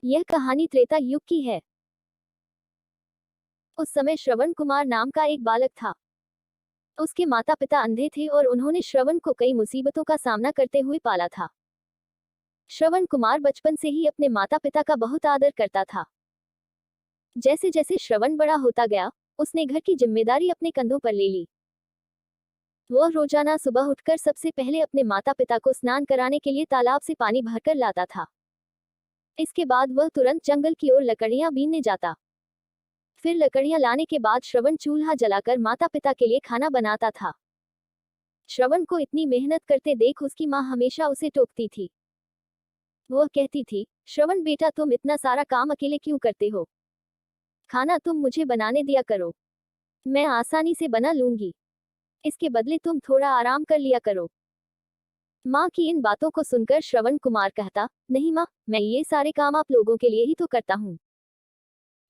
यह कहानी त्रेता युग की है। उस समय श्रवण कुमार नाम का एक बालक था। उसके माता पिता अंधे थे और उन्होंने श्रवण को कई मुसीबतों का सामना करते हुए पाला था। श्रवण कुमार बचपन से ही अपने माता पिता का बहुत आदर करता था। जैसे जैसे श्रवण बड़ा होता गया, उसने घर की जिम्मेदारी अपने कंधों पर ले ली। वह रोजाना सुबह उठकर सबसे पहले अपने माता पिता को स्नान कराने के लिए तालाब से पानी भरकर लाता था। इसके बाद वह तुरंत जंगल की ओर लकड़ियां बीनने जाता। फिर लकड़ियां लाने के बाद श्रवण चूल्हा जलाकर माता पिता के लिए खाना बनाता था। श्रवण को इतनी मेहनत करते देख उसकी माँ हमेशा उसे टोकती थी। वह कहती थी, श्रवण बेटा तुम इतना सारा काम अकेले क्यों करते हो? खाना तुम मुझे बनाने दिया करो, मैं आसानी से बना लूंगी। इसके बदले तुम थोड़ा आराम कर लिया करो। माँ की इन बातों को सुनकर श्रवण कुमार कहता, नहीं माँ, मैं ये सारे काम आप लोगों के लिए ही तो करता हूँ।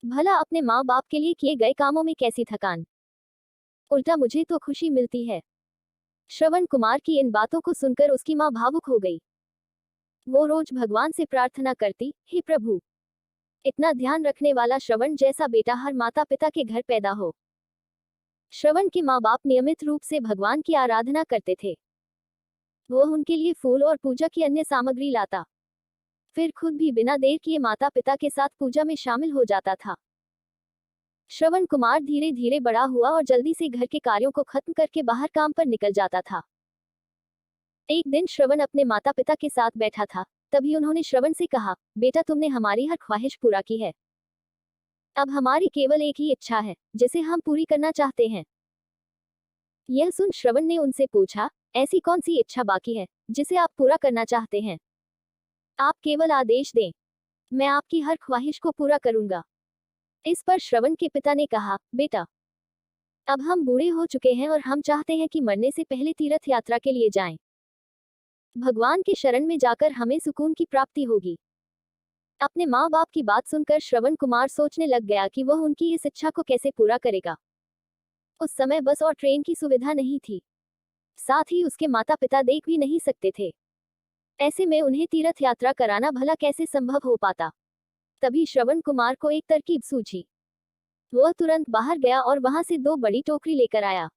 भला अपने माँ बाप के लिए किए गए कामों में कैसी थकान, उल्टा मुझे तो खुशी मिलती है। श्रवण कुमार की इन बातों को सुनकर उसकी माँ भावुक हो गई। वो रोज भगवान से प्रार्थना करती, हे प्रभु, इतना ध्यान रखने वाला श्रवण जैसा बेटा हर माता पिता के घर पैदा हो। श्रवण के माँ बाप नियमित रूप से भगवान की आराधना करते थे। वो उनके लिए फूल और पूजा की अन्य सामग्री लाता, फिर खुद भी बिना देर किए माता पिता के साथ पूजा में शामिल हो जाता था। श्रवण कुमार धीरे धीरे बड़ा हुआ और जल्दी से घर के कार्यों को खत्म करके बाहर काम पर निकल जाता था। एक दिन श्रवण अपने माता पिता के साथ बैठा था, तभी उन्होंने श्रवण से कहा, बेटा तुमने हमारी हर ख्वाहिश पूरा की है। अब हमारी केवल एक ही इच्छा है, जिसे हम पूरी करना चाहते हैं। यह सुन श्रवण ने उनसे पूछा, ऐसी कौन सी इच्छा बाकी है जिसे आप पूरा करना चाहते हैं? आप केवल आदेश दें, मैं आपकी हर ख्वाहिश को पूरा करूंगा। इस पर श्रवण के पिता ने कहा, बेटा, अब हम बूढ़े हो चुके हैं और हम चाहते हैं कि मरने से पहले तीर्थ यात्रा के लिए जाएं। भगवान के शरण में जाकर हमें सुकून की प्राप्ति होगी। अपने माँ बाप की बात सुनकर श्रवण कुमार सोचने लग गया कि वह उनकी इस इच्छा को कैसे पूरा करेगा। उस समय बस और ट्रेन की सुविधा नहीं थी, साथ ही उसके माता पिता देख भी नहीं सकते थे। ऐसे में उन्हें तीर्थ यात्रा कराना भला कैसे संभव हो पाता। तभी श्रवण कुमार को एक तरकीब सूझी। वह तुरंत बाहर गया और वहां से 2 बड़ी टोकरी लेकर आया।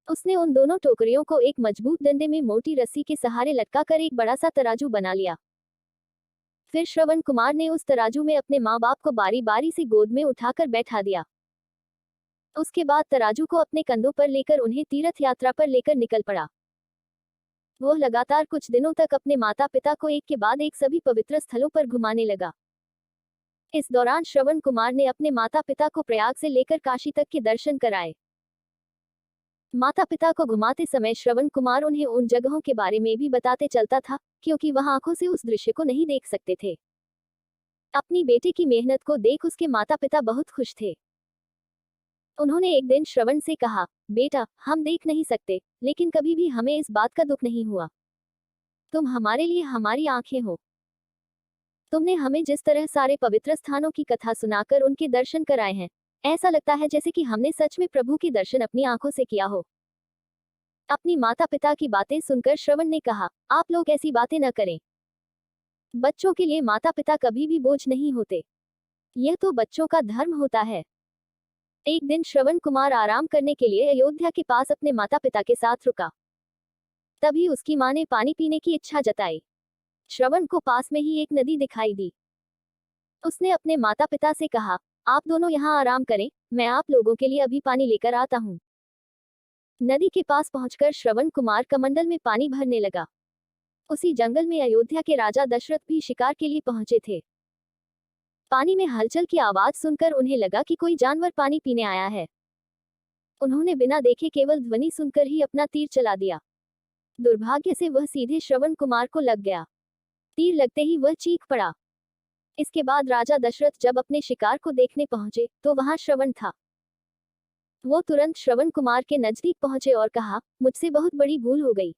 उसने उन दोनों टोकरियों को एक मजबूत डंडे में मोटी रस्सी के सहारे लटकाकर एक बड़ा सा तराजू बना लिया। फिर श्रवण कुमार ने उस तराजू में अपने माँ बाप को बारी बारी से गोद में उठाकर बैठा दिया। उसके बाद तराजू को अपने कंधों पर लेकर उन्हें तीर्थ यात्रा पर लेकर निकल पड़ा। वह लगातार कुछ दिनों तक अपने माता पिता को एक के बाद एक सभी पवित्र स्थलों पर घुमाने लगा। इस दौरान श्रवण कुमार ने अपने माता पिता को प्रयाग से लेकर काशी तक के दर्शन कराए। माता पिता को घुमाते समय श्रवण कुमार उन्हें उन जगहों के बारे में भी बताते चलता था, क्योंकि वह आंखों से उस दृश्य को नहीं देख सकते थे। अपनी बेटे की मेहनत को देख उसके माता पिता बहुत खुश थे। उन्होंने एक दिन श्रवण से कहा, बेटा, हम देख नहीं सकते, लेकिन कभी भी हमें इस बात का दुख नहीं हुआ। तुम हमारे लिए हमारी आंखें हो। तुमने हमें जिस तरह सारे पवित्र स्थानों की कथा सुनाकर उनके दर्शन कराए हैं, ऐसा लगता है जैसे कि हमने सच में प्रभु के दर्शन अपनी आंखों से किया हो। अपनी माता पिता की बातें सुनकर श्रवण ने कहा, आप लोग ऐसी बातें न करें। बच्चों के लिए माता पिता कभी भी बोझ नहीं होते, यह तो बच्चों का धर्म होता है। एक दिन श्रवण कुमार आराम करने के लिए अयोध्या के पास अपने माता पिता के साथ रुका। तभी उसकी माँ ने पानी पीने की इच्छा जताई। श्रवण को पास में ही एक नदी दिखाई दी। उसने अपने माता पिता से कहा, आप दोनों यहाँ आराम करें, मैं आप लोगों के लिए अभी पानी लेकर आता हूँ। नदी के पास पहुंचकर श्रवण कुमार कमंडल में पानी भरने लगा। उसी जंगल में अयोध्या के राजा दशरथ भी शिकार के लिए पहुंचे थे। पानी में हलचल की आवाज सुनकर उन्हें लगा कि कोई जानवर पानी पीने आया है। उन्होंने बिना देखे केवल ध्वनि सुनकर ही अपना तीर चला दिया। दुर्भाग्य से वह सीधे श्रवण कुमार को लग गया। तीर लगते ही वह चीख पड़ा। इसके बाद राजा दशरथ जब अपने शिकार को देखने पहुंचे तो वहां श्रवण था। वो तुरंत श्रवण कुमार के नजदीक पहुंचे और कहा, मुझसे बहुत बड़ी भूल हो गई,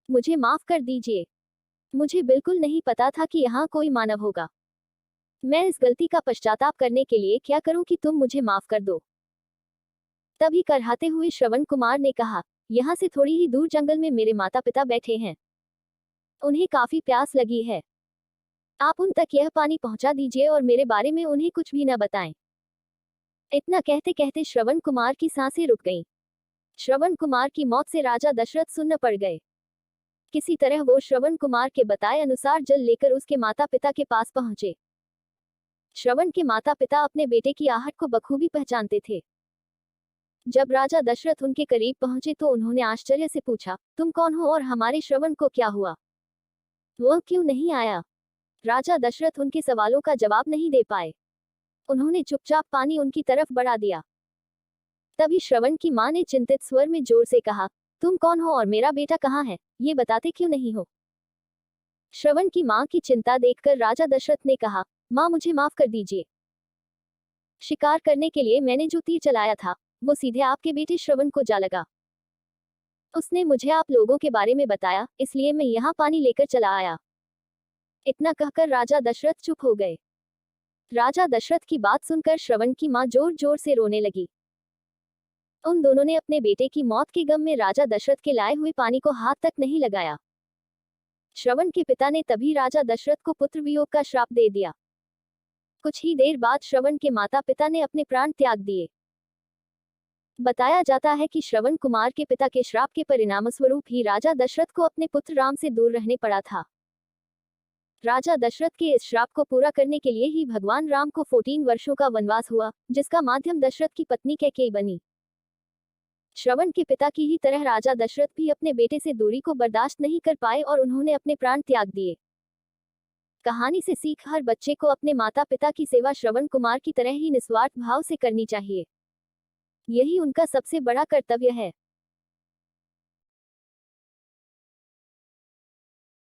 मुझे माफ कर दीजिए। मुझे बिल्कुल नहीं पता था कि यहाँ कोई मानव होगा। मैं इस गलती का पश्चाताप करने के लिए क्या करूं कि तुम मुझे माफ कर दो। तभी करहाते हुए श्रवण कुमार ने कहा, यहाँ से थोड़ी ही दूर जंगल में मेरे माता पिता बैठे हैं, उन्हें काफी प्यास लगी है। आप उन तक यह पानी पहुंचा दीजिए और मेरे बारे में उन्हें कुछ भी न बताएं। इतना कहते कहते श्रवण कुमार की सांसें रुक गईं। श्रवण कुमार की मौत से राजा दशरथ सुन्न पड़ गए। किसी तरह वो श्रवण कुमार के बताए अनुसार जल लेकर उसके माता पिता के पास पहुंचे। श्रवण के माता पिता अपने बेटे की आहट को बखूबी पहचानते थे। जब राजा दशरथ उनके करीब पहुंचे तो उन्होंने आश्चर्य से पूछा, तुम कौन हो और हमारे श्रवण को क्या हुआ? वह क्यों नहीं आया? राजा दशरथ उनके सवालों का जवाब नहीं दे पाए। उन्होंने चुपचाप पानी उनकी तरफ बढ़ा दिया। तभी श्रवण की मां ने चिंतित स्वर में जोर से कहा, तुम कौन हो और मेरा बेटा कहाँ है, ये बताते क्यों नहीं हो? श्रवण की मां की चिंता देखकर राजा दशरथ ने कहा, मां मुझे माफ कर दीजिए। शिकार करने के लिए मैंने जो तीर चलाया था वो सीधे आपके बेटे श्रवण को जा लगा। उसने मुझे आप लोगों के बारे में बताया, इसलिए मैं यहाँ पानी लेकर चला आया। इतना कहकर राजा दशरथ चुप हो गए। राजा दशरथ की बात सुनकर श्रवण की मां जोर जोर से रोने लगी। उन दोनों ने अपने बेटे की मौत के गम में राजा दशरथ के लाए हुए पानी को हाथ तक नहीं लगाया। श्रवण के पिता ने तभी राजा दशरथ को पुत्र वियोग का श्राप दे दिया। कुछ ही देर बाद श्रवण के माता पिता ने अपने प्राण त्याग दिए। बताया जाता है कि श्रवण कुमार के पिता के श्राप के परिणामस्वरूप ही राजा दशरथ को अपने पुत्र राम से दूर रहने पड़ा था। राजा दशरथ के इस श्राप को पूरा करने के लिए ही भगवान राम को 14 वर्षों का वनवास हुआ, जिसका माध्यम दशरथ की पत्नी कैकेयी बनी। श्रवण के पिता की ही तरह राजा दशरथ भी अपने बेटे से दूरी को बर्दाश्त नहीं कर पाए और उन्होंने अपने प्राण त्याग दिए। कहानी से सीख, हर बच्चे को अपने माता पिता की सेवा श्रवण कुमार की तरह ही निस्वार्थ भाव से करनी चाहिए। यही उनका सबसे बड़ा कर्तव्य है।